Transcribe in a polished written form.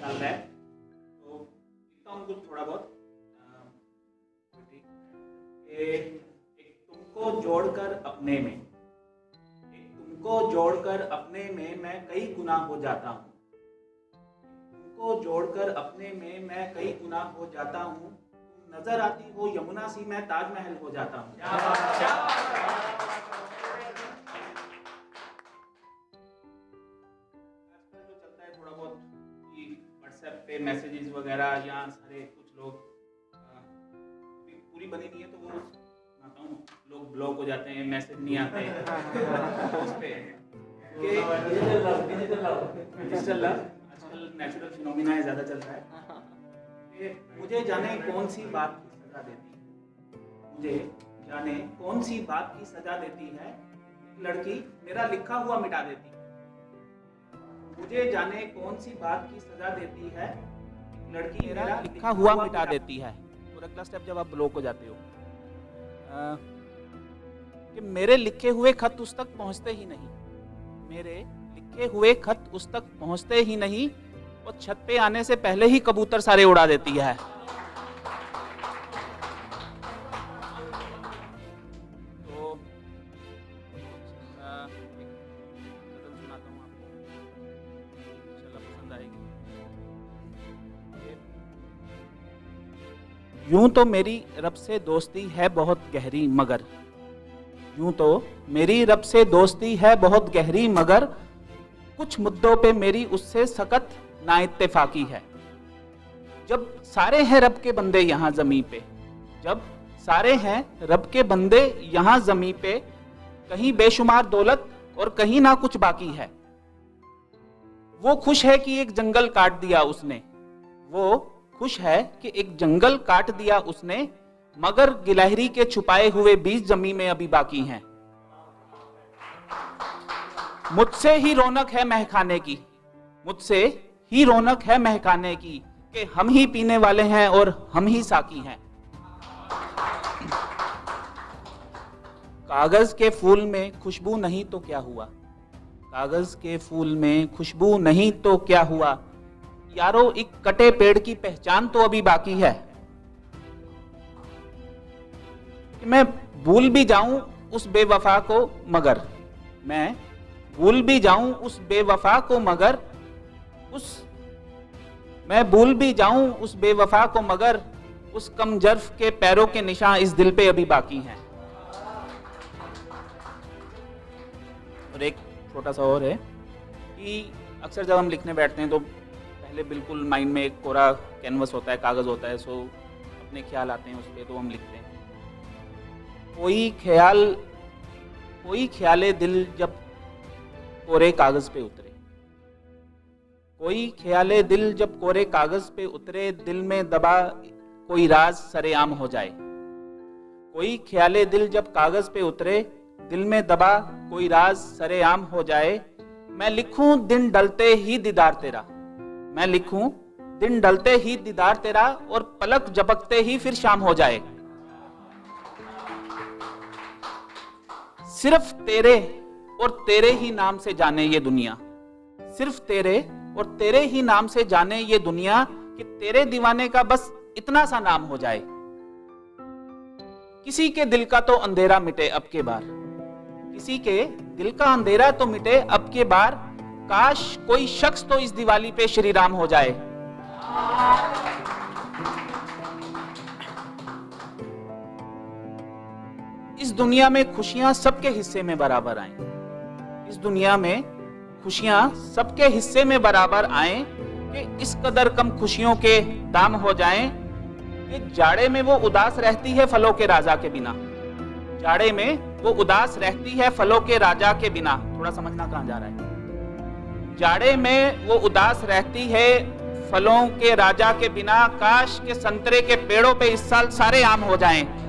डाल रहा है, तो लिखता हूँ कुछ थोड़ा बहुत। एक तुमको जोड़कर अपने में, एक तुमको जोड़कर अपने में मैं कई गुना हो जाता हूँ, तुमको जोड़कर अपने में मैं कई गुना हो जाता हूँ, तुम नजर आती हो यमुना सी मैं ताजमहल हो जाता हूँ। जो चलता है थोड़ा बहुत कि व्हाट्सएप पे मैसेजेस वगैरह, या सारे कुछ लोग पूरी बनी नहीं है तो वो सुनाता हूँ, लोग ब्लॉक हो जाते हैं, मैसेज नहीं आते उस पे डिजिटल लव आजकल नेचुरल फिनोमिना है, ज़्यादा चल रहा है कि मुझे जाने कौन सी बात की सजा देती है, मुझे जाने कौन सी बात की सजा देती है, लड़की मेरा लिखा हुआ मिटा देती है, मुझे जाने कौन सी बात की सजा देती है, लड़की मेरा लिखा हुआ मिटा देती है। और अगला स्टेप जब आप ब्लॉक हो जाते हो कि मेरे लिखे हुए खत उस तक पहुंचते ही नहीं, मेरे लिखे हुए खत उस तक पहुंचते ही नहीं, और छत पे आने से पहले ही कबूतर सारे उड़ा देती है। तो एक सुनाता हूँ आपको, इंशाल्लाह पसंद आएगी। यूं तो मेरी रब से दोस्ती है बहुत गहरी, मगर यूं तो मेरी रब से दोस्ती है बहुत गहरी, मगर कुछ मुद्दों पे मेरी उससे सख्त नाइत्तेफाकी है। जब सारे हैं रब के बंदे यहाँ ज़मीं पे, जब सारे हैं रब के बंदे यहाँ ज़मीं पे, कहीं बेशुमार दौलत और कहीं ना कुछ बाकी है। वो खुश है कि एक जंगल काट दिया उसने, वो खुश है कि एक जंगल काट दिया उसने, मगर गिलहरी के छुपाए हुए बीज जमीन में अभी बाकी हैं। मुझसे ही रौनक है महकाने की, मुझसे ही रौनक है महकाने की, कि हम ही पीने वाले हैं और हम ही साकी हैं। कागज के फूल में खुशबू नहीं तो क्या हुआ, कागज के फूल में खुशबू नहीं तो क्या हुआ, यारो एक कटे पेड़ की पहचान तो अभी बाकी है। कि मैं भूल भी जाऊं उस बेवफा को, मगर मैं भूल भी जाऊं उस बेवफा को, मगर मैं भूल भी जाऊं उस बेवफा को, मगर उस कमजर्फ के पैरों के निशान इस दिल पे अभी बाकी हैं। और एक छोटा सा और है कि अक्सर जब हम लिखने बैठते हैं तो पहले बिल्कुल माइंड में एक कोरा कैनवस होता है, कागज होता है, सो अपने ख्याल आते हैं उस पर, तो हम लिखते हैं। कोई ख्याले दिल जब कोरे कागज पे उतरे, कोई ख्याले दिल जब कोरे कागज पे उतरे, दिल में दबा कोई राज सरेआम हो जाए। कोई ख्याले दिल जब कागज पे उतरे, दिल में दबा कोई राज सरेआम हो जाए। मैं लिखूं दिन डलते ही दीदार तेरा, मैं लिखूं दिन डलते ही दीदार तेरा, और पलक झपकते ही फिर शाम हो जाए। सिर्फ तेरे और तेरे ही नाम से जाने ये दुनिया, सिर्फ तेरे और तेरे ही नाम से जाने ये दुनिया, कि तेरे दीवाने का बस इतना सा नाम हो जाए। किसी के दिल का तो अंधेरा मिटे अब के बार, किसी के दिल का अंधेरा तो मिटे अब के बार, काश कोई शख्स तो इस दिवाली पे श्री राम हो जाए। इस दुनिया में खुशियां सबके हिस्से में बराबर आए, इस दुनिया में खुशियां सबके हिस्से में बराबर आए, कि इस कदर कम खुशियों के दाम हो जाएं, कि जाड़े में वो उदास रहती है फलों के राजा के बिना, जाड़े में वो उदास रहती है फलों के राजा के बिना। थोड़ा समझना कहां जा रहा है। जाड़े में वो उदास रहती है फलों के राजा के बिना, काश के संतरे के पेड़ों पे इस साल सारे आम हो जाएं।